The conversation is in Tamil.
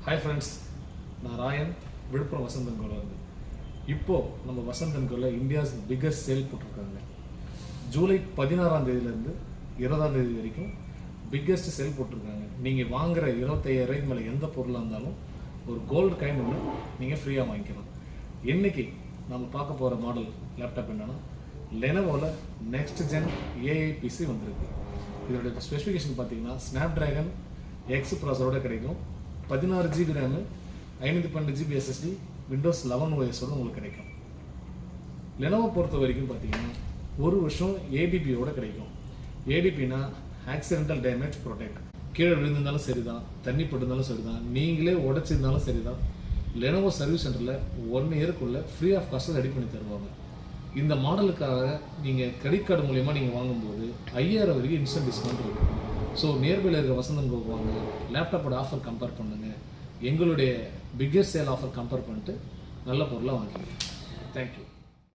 ஹாய் ஃப்ரெண்ட்ஸ், நான் ராயன், விழுப்புரம் வசந்தன் கோல இருந்து. இப்போது நம்ம வசந்தன் கோல இந்தியாஸ் பிக்கஸ்ட் சேல் போட்டிருக்காங்க. ஜூலை 16ஆம் தேதியிலேருந்து 20ஆம் தேதி வரைக்கும் பிக்கஸ்ட் சேல் போட்டிருக்காங்க. நீங்கள் வாங்குகிற 25,000 மேலே எந்த பொருளாக இருந்தாலும் ஒரு கோல்டு காயின் ஒன்று நீங்கள் ஃப்ரீயாக வாங்கிக்கலாம். இன்றைக்கி நம்ம பார்க்க போகிற மாடல் லேப்டாப் என்னென்னா லெனோவோவில் நெக்ஸ்ட் ஜென் ஏஐ பிசி வந்திருக்கு. இதோட ஸ்பெசிஃபிகேஷன் பார்த்தீங்கன்னா ஸ்னாப்ட்ராகன் எக்ஸ் ப்ராசரோட கிடைக்கும். 16 GB RAM, 512 GB SSD, Windows 11 OSோடு உங்களுக்கு கிடைக்கும். லெனோவோ பொறுத்த வரைக்கும் பார்த்தீங்கன்னா 1 வருஷம் ஏடிபியோட கிடைக்கும். ஏடிபினா ஆக்சிடென்டல் டேமேஜ் ப்ரொடெக்ட். கீழே விழுந்திருந்தாலும் சரிதான், தண்ணி பட்டிருந்தாலும் சரிதான், நீங்களே உடச்சிருந்தாலும் சரிதான், லெனோவோ சர்வீஸ் சென்டரில் 1 இயருக்குள்ளே ஃப்ரீ ஆஃப் காஸ்ட்டில் ரெடி பண்ணி தருவாங்க. இந்த மாடலுக்காக நீங்கள் கிரெடிட் கார்டு மூலயமா நீங்கள் வாங்கும்போது 5,000 வரைக்கும் இன்ஸ்டன்ட் டிஸ்கவுண்ட் இருக்குது. ஸோ நியர்பையில் இருக்கிற வசந்தன் கோக்கு வாங்க, லேப்டாப்போட ஆஃபர் கம்பேர் பண்ணுங்கள், எங்களுடைய பிக்கஸ்ட் சேல் ஆஃபர் கம்பேர் பண்ணிட்டு நல்ல பொருளாக வாங்கிக்கோங்க. தேங்க்யூ.